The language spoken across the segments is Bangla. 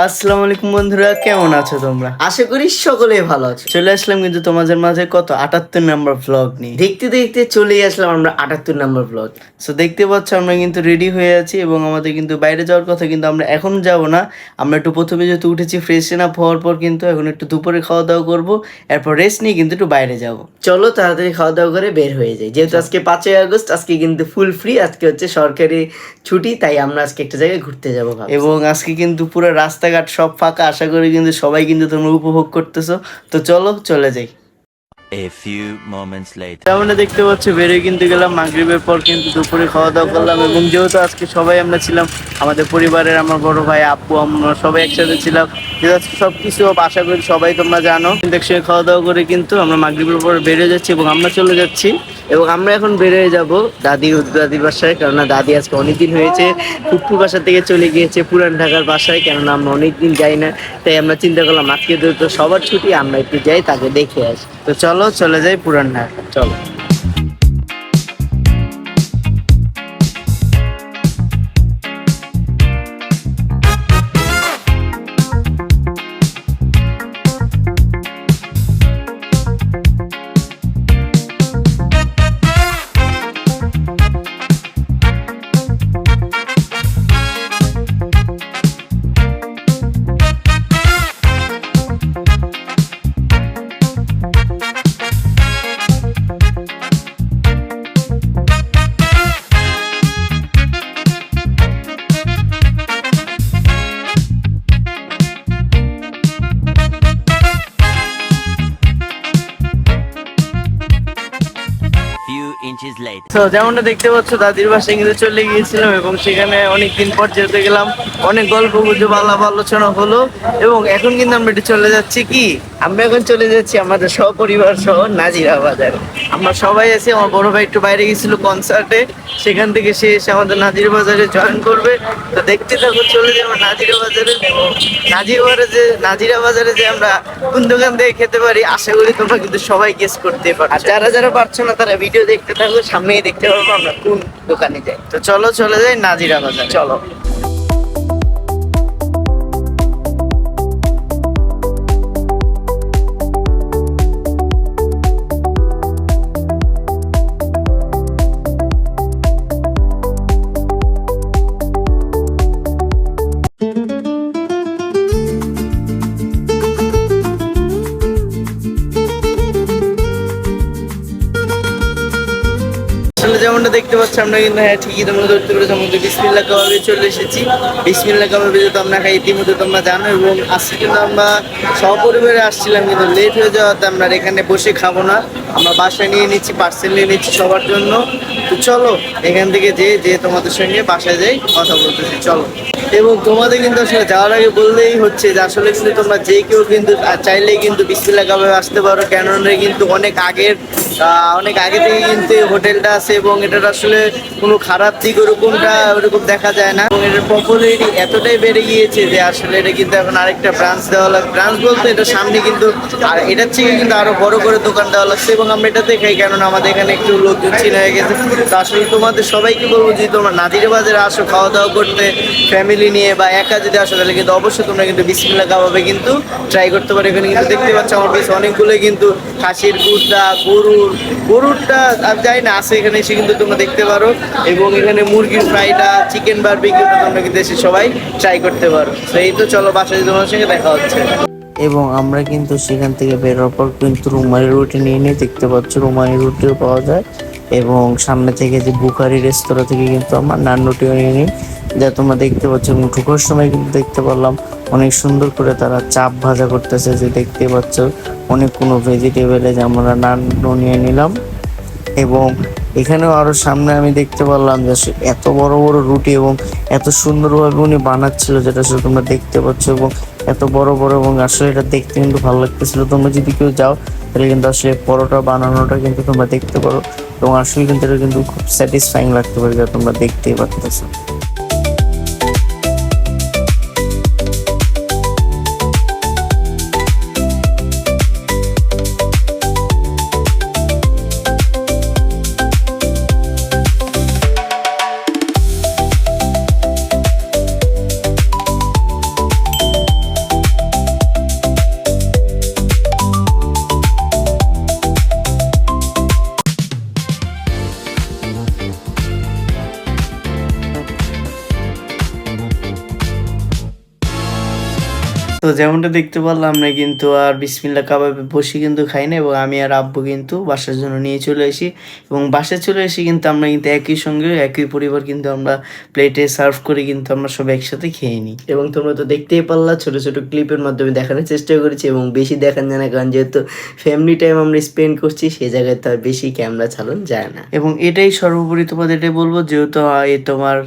আসসালামু আলাইকুম বন্ধুরা, কেমন আছো তোমরা? আশা করি সকলেই ভালো আছো। চলে আসলাম কিন্তু তোমাদের মাঝে কত 78 নাম্বার ব্লগ নিয়ে। দেখতে দেখতে চলেই আসলাম আমরা 78 নাম্বার ব্লগ। সো দেখতে পাচ্ছ আমরা কিন্তু রেডি হয়ে আছি এবং আমাদের কিন্তু বাইরে যাওয়ার কথা, কিন্তু আমরা এখন যাব না। আমরা একটু প্রথমে যেহেতু উঠেছি ফ্রেশন আপ হওয়ার পর কিন্তু এখন একটু দুপুরে খাওয়া দাওয়া করবো, এরপর রেস্ট নিয়ে কিন্তু একটু বাইরে যাব। চলো তাড়াতাড়ি খাওয়া দাওয়া করে বের হয়ে যাই, যেহেতু আজকে 5ই আগস্ট, আজকে কিন্তু ফুল ফ্রি, আজকে হচ্ছে সরকারি ছুটি, তাই আমরা আজকে একটা জায়গায় ঘুরতে যাবো এবং আজকে কিন্তু পুরো রাস্তাঘাট সব ফাঁকা। আশা করি কিন্তু সবাই কিন্তু তোমরা উপভোগ করতেছো। তো চলো চলে যাই। A few moments later. আমরা দেখতে পাচ্ছি বেরিয়ে কিন্তু গেলাম মাগরিবের পর, কিন্তু দুপুরে খাওয়া দাওয়া করলাম এবং যেহেতু আজকে সবাই আমরা ছিলাম, আমাদের পরিবারের আমার বড় ভাই, আব্বু, আমরা সবাই একসাথে ছিলাম, যেহেতু সবকিছু আশা করি সবাই তোমরা জানো। কিন্তু একসঙ্গে খাওয়া দাওয়া করে কিন্তু আমরা মাগরিবের পর বেরিয়ে যাচ্ছি এবং আমরা চলে যাচ্ছি এবং আমরা এখন বেরিয়ে যাব দাদির বাসায়, কেননা দাদি আজকে অনেকদিন হয়েছে ফুপ্পুর বাসা থেকে চলে গিয়েছে পুরান ঢাকার বাসায়, কেননা আমরা অনেকদিন যাই না, তাই আমরা চিন্তা করলাম আজকে তো সবার ছুটি, আমরা একটু যাই তাকে দেখে আসি। তো চলো চলে যাই পুরান ঢাকা, চলো। Few inches later. তো যেমনটা দেখতে পাচ্ছ দাদির বাসায় কিন্তু চলে গিয়েছিলাম এবং সেখানে অনেকদিন পর যেতে গেলাম, অনেক গল্প গুজব আলাপ আলোচনা হলো এবং এখন কিন্তু আমরা একটু চলে যাচ্ছি আমরা এখন চলে যাচ্ছি আমাদের সপরিবার সহ নাজিরা বাজারে। আমরা সবাই আছি, আমার বড় ভাই একটু বাইরে গেছিল কনসার্টে, সেখান থেকে সে এসে আমাদের নাজিরা বাজারে জয়েন করবে। তো দেখতে থাকো, চলে যাবো নাজিরা বাজারে। নাজিরা বাজারে যে আমরা কোন দোকান থেকে খেতে পারি, আশা করি তোমরা কিন্তু সবাই গেস করতে পারো। আর যারা যারা পারছো না তারা ভিডিও দেখতে থাকো, সামনেই দেখতে পারবো আমরা কোন দোকানে যাই। তো চলো চলে যাই নাজিরা বাজার, চলো। যেমনটা দেখতে পাচ্ছি আমরা কিন্তু ঠিকই তোমরা ধরতে পেরেছো, আমাদের বিসমিল্লাহ কাবাবে চলে এসেছি। বিসমিল্লাহ কাবাবে যেহেতু আমরা খাই ইতিমধ্যে তোমরা জানো, এবং আজকে কিন্তু আমরা সপরিবারে আসছিলাম, কিন্তু লেট হয়ে যাওয়াতে আমরা এখানে বসে খাবো না, আমরা বাসায় নিয়ে নিচ্ছি, পার্সেল নিয়ে নিচ্ছি সবার জন্য। তো চলো এখান থেকে যে তোমাদের সঙ্গে বাসায় যাই, কথা বলতেছি, চলো। এবং তোমাদের কিন্তু আসলে যাওয়ার আগে বললেই হচ্ছে যে আসলে কিন্তু তোমরা যে কেউ কিন্তু চাইলেই কিন্তু বিসমিল্লাহ কাবাবে আসতে পারো, কেননা কিন্তু অনেক আগে থেকে কিন্তু হোটেলটা আছে এবং এটার আসলে কোনো খারাপ দিক ওরকম দেখা যায় না, এবং এটার পপুলারিটি এতটাই বেড়ে গিয়েছে যে আসলে এটা কিন্তু এখন আরেকটা ব্রাঞ্চ দেওয়া লাগবে। ব্রাঞ্চ বলতে এটা সামনে কিন্তু আর এটার থেকে কিন্তু আরো বড় করে দোকান দেওয়া লাগছে এবং আমরা এটা দেখাই, কেননা আমাদের এখানে একটু লোকজন চিনা হয়ে গেছে। তো আসলে তোমাদের সবাইকে বলবো যে তোমরা নাজিরা বাজারে আসো খাওয়া দাওয়া করতে, ফ্যামিলি নিয়ে বা একা যদি আসো তাহলে কিন্তু অবশ্যই তোমরা কিন্তু বিসমিল্লাহ কাবাবে কিন্তু ট্রাই করতে পারো। এখানে কিন্তু দেখতে পাচ্ছ আমার বেশ অনেকগুলোই কিন্তু খাসির গুড়টা, গরুরটা আর যাই না আছে, এখানে এসে কিন্তু তোমরা দেখতে পারো, এবং এখানে মুরগির ফ্রাইটা, চিকেন বারবিকিউটা তোমরা কিন্তু এসে সবাই ট্রাই করতে পারো। তো এই তো চলো বাসায় তোমার সঙ্গে দেখা হচ্ছে। এবং আমরা কিন্তু সেখান থেকে বেরোর পর কিন্তু রুমালি রুটি নিয়ে দেখতে পাচ্ছ, রুমালি রুটিও পাওয়া যায় এবং সামনে থেকে যে বুখারি রেস্তোরাঁ থেকে কিন্তু আমরা নান রুটিও নিয়ে নিই, যা তোমরা দেখতে পাচ্ছ। এবং ঢুকার সময় কিন্তু দেখতে পারলাম অনেক সুন্দর করে তারা চাপ ভাজা করতেছে, যে দেখতে পাচ্ছ অনেক কোনো ভেজিটেবলে, যে আমরা নান নিয়ে নিলাম। এবং এখানেও আরো সামনে আমি দেখতে পারলাম যে এত বড় বড় রুটি এবং এত সুন্দরভাবে উনি বানাচ্ছিল, যেটা আসলে তোমরা দেখতে পাচ্ছ, এবং এত বড় বড়, এবং আসলে এটা দেখতে কিন্তু ভালো লাগতেছিল। তোমরা যদি কেউ যাও তাহলে কিন্তু আসলে পরোটা বানানোটা কিন্তু তোমরা দেখতে পারো, এবং আসলে কিন্তু এটা কিন্তু খুব স্যাটিসফাইং লাগতে পারে, যা তোমরা দেখতেই পারতেছো। তো যেমনটা দেখতে পারলাম আমরা কিন্তু আর বিসমিল্লাহ কাবাবে বসে কিন্তু খাই না, এবং আমি আর আব্বু কিন্তু বাসার জন্য নিয়ে চলে আসি, এবং বাসায় চলে এসে কিন্তু আমরা কিন্তু একই সঙ্গে একই পরিবার কিন্তু আমরা প্লেটে সার্ভ করে কিন্তু আমরা সব একসাথে খেয়ে নিই। এবং তোমরা তো দেখতেই পারলা, ছোট ছোট ক্লিপের মাধ্যমে দেখানোর চেষ্টা করেছি, এবং বেশি দেখান যায় না, কারণ যেহেতু ফ্যামিলি টাইম আমরা স্পেন্ড করছি সেই জায়গায় তো আর বেশি ক্যামেরা চালানো যায় না। এবং এটাই সর্বোপরি তোমাদের এটাই বলবো, যেহেতু এই তোমার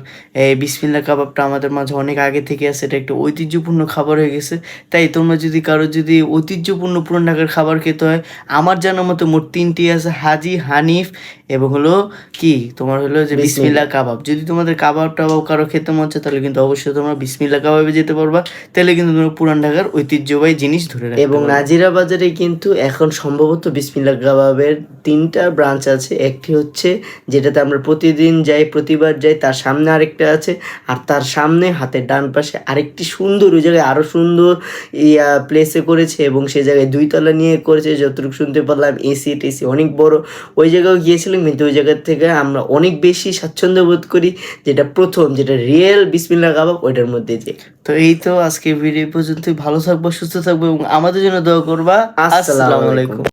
এই বিসমিল্লাহ কাবাবটা আমাদের মাঝে অনেক আগে থেকে আছে, এটা একটা ঐতিহ্যপূর্ণ খাবার হয়ে গেছে। তাই তোমরা যদি কারো যদি ঐতিহ্যপূর্ণ পুরান ঢাকার খাবার খেতে হয়, আমার জানার মতো মোট 3টি আছে, হাজি, হানিফ এবং হলো কি তোমার হলো যে বিসমিল্লাহ কাবাব। যদি তোমাদের কাবাব টাবাব কারো খেতে মন চায় তাহলে কিন্তু অবশ্যই তোমরা বিসমিল্লাহ কাবাবে যেতে পারবা, তাহলে কিন্তু তোমরা পুরান ঢাকার ঐতিহ্যবাহী জিনিস ধরে রাখতে পারবা। এবং নাজিরা বাজারে কিন্তু এখন সম্ভবত বিসমিল্লাহ কাবাবের 3টা ব্রাঞ্চ আছে। একটি হচ্ছে যেটাতে আমরা প্রতিদিন যাই, প্রতিবার যাই, তার সামনে আরেকটা আছে, আর তার সামনে হাতের ডান পাশে আরেকটি সুন্দর, ওই জায়গায় আরও সুন্দর প্লেসে করেছে, এবং সে জায়গায় 2 তলা নিয়ে করেছে, যতটুকু শুনতে পারলাম এসি টেসি অনেক বড়। ওই জায়গায় গিয়েছিলাম, কিন্তু ওই জায়গা থেকে আমরা অনেক বেশি স্বাচ্ছন্দ্য বোধ করি যেটা প্রথম, যেটা রিয়েল বিসমিল্লাহ কাবাব, ওইটার মধ্যে যে। তো এই তো আজকে ভিডিও পর্যন্তই। ভালো থাকবো, সুস্থ থাকবো, এবং আমাদের জন্য দোয়া করবা। আসসালামু আলাইকুম।